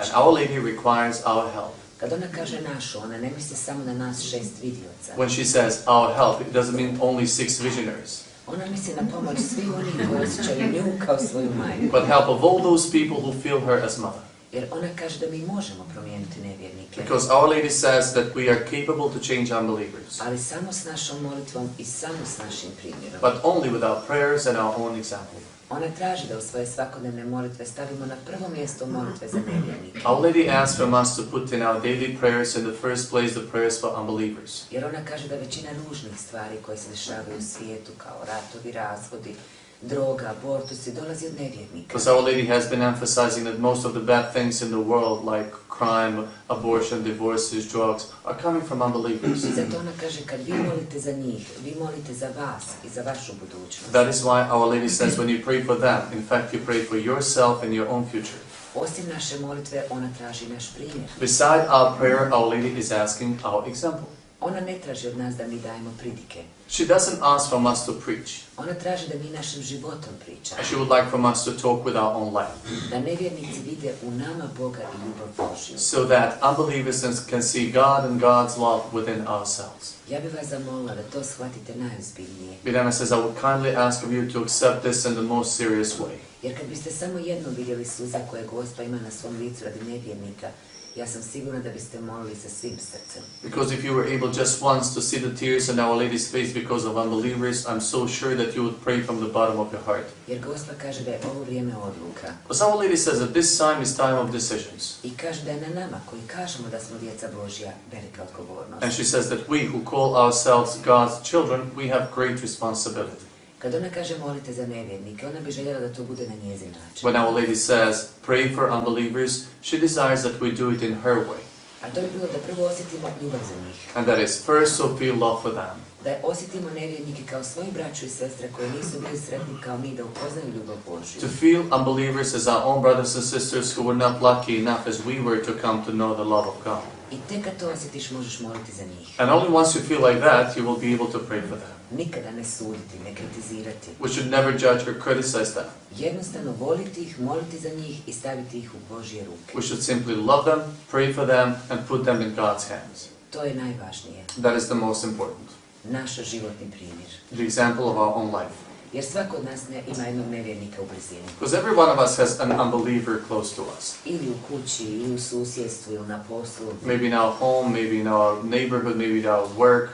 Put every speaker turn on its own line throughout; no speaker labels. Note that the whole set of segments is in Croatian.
match, Our Lady requires our help.
Kad ona kaže našu, ona ne misli samo na nas 6 vidioca.
When she says our help, it doesn't mean only 6 visionaries.
Ona misli na pomoć svih onih koji osjećaju nju kao svoju majku.
But help of all those people who feel her as mother.
Jer ona kaže da mi možemo promijeniti nevjernike.
Because Our Lady says that we are capable to change unbelievers.
Ali samo s našom molitvom i samo s našim primjerom.
But only with our prayers and our own example.
Ona traži da u svoje svakodnevne molitve stavimo na prvo mjesto molitve za nevjernike.
Our Lady asks from us to put in our daily prayers in the first place the prayers for unbelievers.
Jer ona kaže da većina ružnih stvari koje se dešavaju u svijetu, kao ratovi, razvodi, droga, abortusi, dolazi od nevjernika.
Because Our Lady has been emphasizing that most of the bad things in the world, like crime, abortion, divorces, drugs, are coming from unbelievers.
I zato ona kaže, kad vi molite za njih, vi molite za vas i za vašu budućnost.
That is why Our Lady says when you pray for them, in fact you pray for yourself and your own future.
Osim naše molitve, ona traži naš primjer.
Beside our prayer, Our Lady is asking our example.
Ona ne traži od nas da mi dajemo pridike.
She doesn't ask from us to preach.
Ona traži da mi našim životom pričamo.
She would like from us to talk with our own life.
Da nevjernici vide u nama Boga i ljubav Božju.
So that unbelievers can see God and God's love within ourselves.
Ja bih vas zamolila da to shvatite najozbiljnije.
Mirjana says, I would kindly ask of you to accept this in the most serious way.
Jer kad biste samo jednom vidjeli suze koje Gospa ima na svom licu radi nevjernika, ja sam sigurna da biste molili sa svim srcem.
Because if you were able just once to see the tears on Our Lady's face because of unbelievers, I'm so sure that you would pray from the bottom of your heart.
Jer Gospa kaže da je ovo vrijeme odluka.
Because Our Lady says that this time is time of decisions.
I kaže da je na nama koji kažemo da smo djeca Božja velika odgovornost.
And she says that we who call ourselves God's children, we have great responsibility.
Kad ona kaže molite za nevjernike, ona bi željela da to bude na njezin način.
When Our Lady says pray for unbelievers, she desires that we do it in her way.
A to bi bilo da prvo osjetimo ljubav za njih.
And that is first to feel love for them.
Da osjetimo nevjernike kao svoji braću i sestre koji nisu bili sretni kao mi, da upoznaju ljubav Božju.
To feel unbelievers as our own brothers and sisters who were not lucky enough as we were to come to know the love of God.
I tek kad to osjetiš, možeš moliti za njih.
And only once you feel like that, you will be able to pray for them.
Nikada ne suditi, ne kritizirati.
We should never judge or criticize them.
Jednostavno voliti ih, moliti za njih i staviti ih u Božje ruke.
We should simply love them, pray for them, and put them in God's hands.
To je najvažnije.
That is the most important.
Naš životni primjer.
The example of our own life.
Jer svako od nas ima jednog nevjernika u blizini.
Because every one of us has an unbeliever close to us.
Ili u kući, ili u susjedstvu, ili na poslu.
Maybe in our home, maybe in our neighborhood, maybe in our work.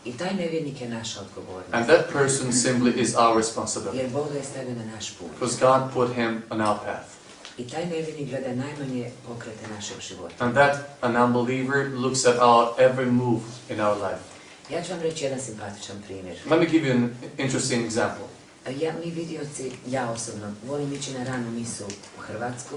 I taj nevjernik je naša odgovornost.
And that person simply is our responsibility.
Jer Bog je stavio na naš put.
Because God put him on our path.
I taj nevjernik gleda najmanje pokrete našeg života.
And that an unbeliever looks at our every move in our life.
Ja ću vam reći jedan simpatičan primjer.
Let me give you an interesting example.
Mi vidioci, ja osobno, volim ići na ranu misu u Hrvatsku.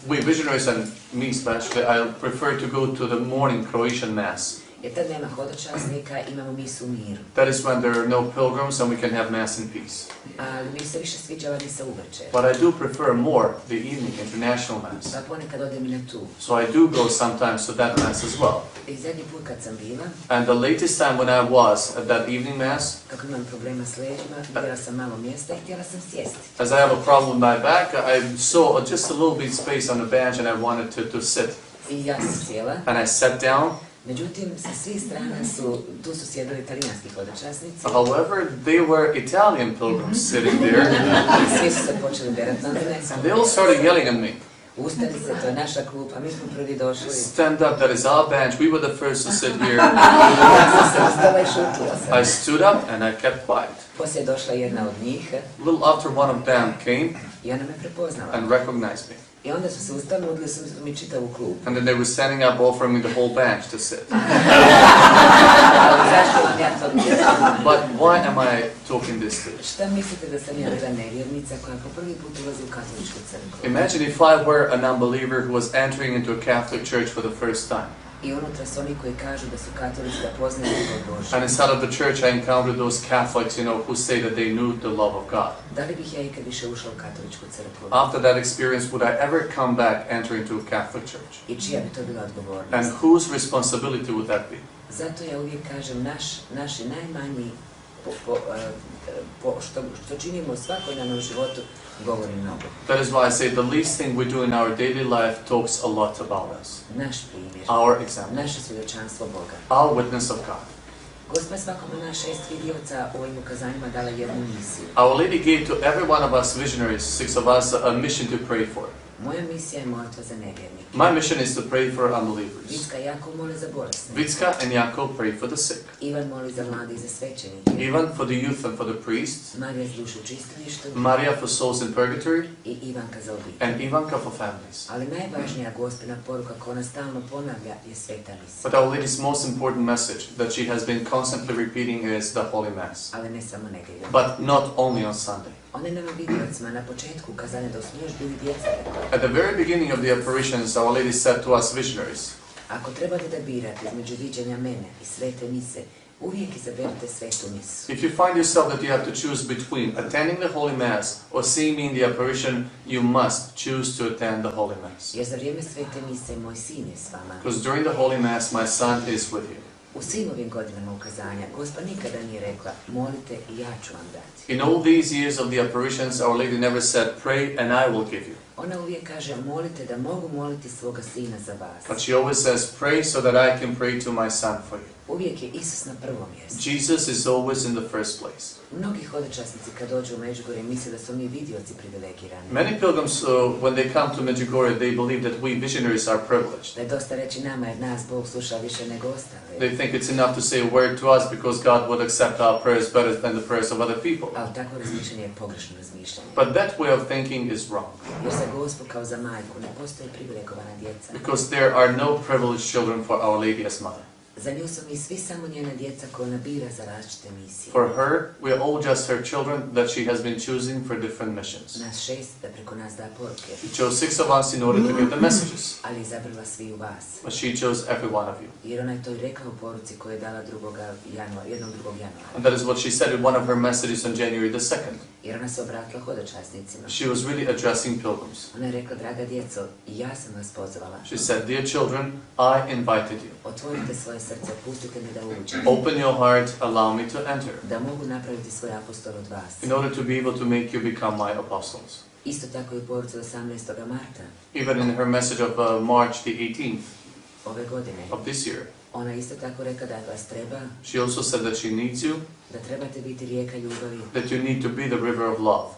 We visionaries and me especially, I prefer to go to the morning Croatian Mass.
Jer tad nema hodočasnika, imamo misu u miru.
That is when there are no pilgrims and we can have Mass in peace.
Ali mi se više sviđava misa uveče.
But I do prefer more the evening International Mass.
Pa ponekad odem i na tu.
So I do go sometimes to that Mass as well.
I zadnji put kad sam bila,
And the latest time when I was at that evening Mass,
kako imam problema s leđima, vidjela sam malo mjesta i htjela sam sjesti.
as I have a problem with my back, I saw just a little bit space on the bench and I wanted to sit.
I ja sam sjela.
And I sat down.
Međutim, sa svih strana tu su sjedili italijanski hodočasnici.
However, they were Italian pilgrims sitting there.
I svi su se počeli derati na mene.
And they all started yelling at me.
Ustani se, to je naša klupa, mi smo prvi došli.
Stand up, that is our bench, we were the first to sit here.
Ja sam se ustala i šutila sam.
I stood up and I kept quiet.
Poslije je došla jedna od njih.
A little after one of them came
I ona me prepoznala.
and recognized me.
I onda su se ustali, nudili su mi čitavu klubu.
And then they were standing up offering me the whole bench to sit.
Zašto vam ja to govorim?
But why am I talking this to you?
Šta mislite da sam ja bila nevjernica koja po prvi put ulazi u katoličku crkvu?
Imagine if I were an unbeliever who was entering into a Catholic church for the first time.
I unutra su oni koji kažu da su katolici, da poznaju ljubav Božju.
And inside of the church I encountered those Catholics, who say that they knew the love of God.
Da li bih ja ikad više ušla u katoličku crkvu?
After that experience, would I ever come back entering to a Catholic church?
I čija bi to bila odgovornost?
And whose responsibility would that be?
Zato ja uvijek kažem, naši najmanji što činimo u svakodnevnom životu, govori mnogo.
That is why I say the least thing we do in our daily life talks a lot about us.
Naš primjer,
Our example.
naše svjedočanstvo Boga.
Our witness of God.
Gospa svakom od nas 6 vidioca u ovim ukazanjima dala jednu misiju.
Our Lady gave to every one of us visionaries, 6 of us, a mission to pray for.
Moja misija je molitva za nevjernike.
My mission is to pray for unbelievers.
Vicka i Jakov moli za bolesne.
Vicka and Jakob pray for the sick.
Ivan moli za mlade i za svećenike.
Ivan for the youth and for the priests.
Marija za dušu u čistilištu.
Maria for souls in purgatory.
I Ivanka za obitelj.
And Ivanka for families.
Ali najvažnija Gospina poruka koju ona stalno ponavlja je sveta misija.
But Our Lady's most important message that she has been constantly repeating is the Holy Mass.
Ali ne samo nedjeljom.
But not only on Sunday.
Ona je nama vidiocima na početku ukazanja da smo još bili djeca rekla.
At the very beginning of the apparitions, Our Lady said to us visionaries,
ako trebate da birate između viđenja mene i svete mise, uvijek izaberite svetu misu.
if you find yourself that you have to choose between attending the Holy Mass or seeing me in the apparition, you must choose to attend the Holy Mass.
Jer za vrijeme svete mise moj sin je s vama.
Because during the Holy Mass, my son is with you.
U svim ovim godinama ukazanja, Gospa nikada nije rekla, molite i ja ću vam dati.
In all these years of the apparitions, Our Lady never said, pray and I will give you.
Ona uvijek kaže, molite da mogu moliti svoga sina za vas.
But she always says, pray so that I can pray to my son for you.
Uvijek je Isus na prvom mjestu.
Jesus is always in the first place.
Mnogi hodočasnici kad dođu u Medjugorje misle da su mi vidioci privilegirani.
Many pilgrims, when they come to Medjugorje, they believe that we visionaries are privileged.
Da je dosta reći nama jer nas Bog sluša više nego ostale.
They think it's enough to say a word to us because God would accept our prayers better than the prayers of other people.
Ali takvo razmišljanje je pogrešno razmišljanje.
But that way of thinking is wrong.
Jer za Gospu kao za majku ne postoje privilegovana djeca.
Because there are no privileged children for Our Lady as Mother.
Za nju su mi svi samo njena djeca koja ona bira za različite misije.
For her, we are all just her children that she has been choosing for different missions.
Nas 6 da preko nas da poruke.
She chose 6 of us in order to give the messages.
Ali izabrala svi u vas.
But she chose every one of you.
Jer ona je to i rekla u poruci koju je dala 2. januara.
And that is what she said in one of her messages on January the 2nd.
Jer ona se obratila hodočasnicima.
She was really addressing pilgrims.
Ona je rekla, draga djeco, i ja sam vas pozvala.
She said, dear children, I invited you.
Otvorite svoje srce, pustite mi da uđem.
Open your heart, allow me to enter.
Da mogu napraviti svoj apostol od vas.
In order to be able to make you become my apostles.
Isto tako i u poruci 18. marta.
Even in her message of March the 18th
ove godine.
of this year.
Ona isto tako rekla da vas treba.
She also said that she needs you.
Da trebate biti rijeka ljubavi.
That you need to be the river of love.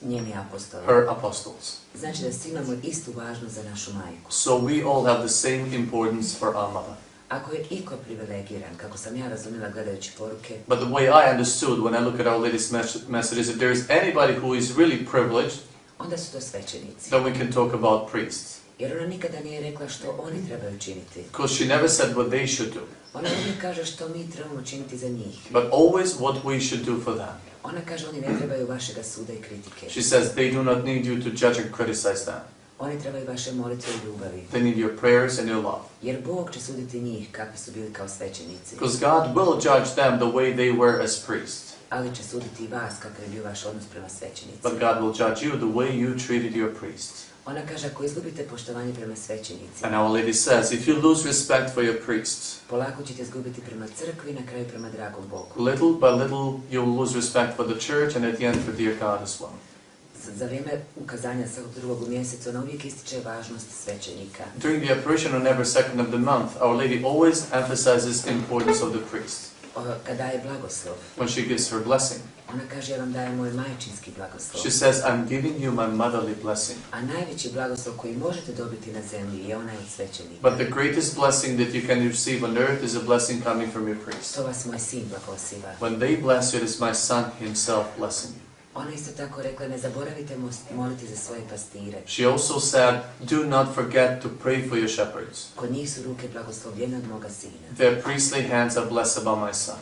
Njeni apostoli.
Her apostles.
Znači da svi imamo istu važnost za našu majku.
So we all have the same importance for our mother.
Ako je iko privilegiran, kako sam ja razumjela gledajući poruke,
But the way I understood when I look at Our Lady's message is if there is anybody who is really privileged,
onda su to svećenici.
then we can talk about priests.
Jer ona nikada nije rekla što oni trebaju činiti.
Because she never said what they should do.
Ona uvijek kaže što mi trebamo činiti za njih.
But always what we should do for them.
Ona kaže oni ne trebaju vašega suda i kritike.
She says they do not need you to judge and criticize them.
Oni trebaju vaše molitve i ljubavi.
They need your prayers and your love.
Jer Bog će suditi njih kakvi su bili kao svećenici.
Because God will judge them the way they were as priests.
Ali će suditi i vas kakav je bio vaš odnos prema svećenicima.
But God will judge you the way you treated your priests.
Ona kaže ako izgubite poštovanje prema svećenicima,
And Our Lady says, if you lose respect for your priests,
polako ćete izgubiti prema crkvi i na kraju prema dragom Bogu.
little by little you'll lose respect for the church and at the end for dear God as well.
Za vrijeme ukazanja svakog drugog mjeseca ona uvijek ističe važnost svećenika.
During the apparition on every second of the month, Our Lady always emphasizes the importance of the priest.
Kad daje blagoslov,
When she gives her blessing,
ona kaže ja vam dajem moj majčinski blagoslov.
she says, I'm giving you my motherly blessing.
A najveći blagoslov koji možete dobiti na zemlji je onaj od svećenika.
But the greatest blessing that you can receive on earth is a blessing coming from your priest.
To vas moj sin blagosiva.
When they bless you, it is my son himself blessing you.
Ona isto tako rekla, ne zaboravite moliti za svoje pastire.
She also said, do not forget to pray for your shepherds.
Kod njih su ruke blagoslovljene od moga sina.
Their priestly hands are blessed about my son.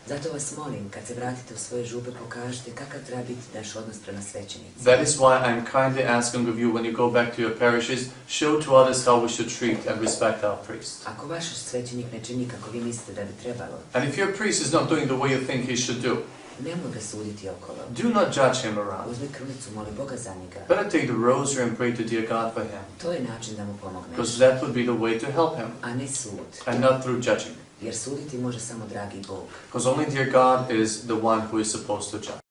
Zato vas molim, kad se vratite u svoje župe, pokažite kakav treba biti naš odnos prema svećenicima.
That is why I'm kindly asking of you, when you go back to your parishes, show to others how we should treat and respect our priests.
Ako vaš svećenik ne čini kako vi mislite da bi trebalo,
And if your priest is not doing the way you think he should do,
nemoj ga suditi okolo.
do not judge him around.
Uzmi krunicu, moli Boga za njega.
Better take the rosary and pray to dear God for him.
To je način da mu pomogneš.
Because that would be the way to help him,
A ne sud.
and not through judging.
Jer suditi može samo dragi Bog.
Because only dear God is the one who is supposed to judge.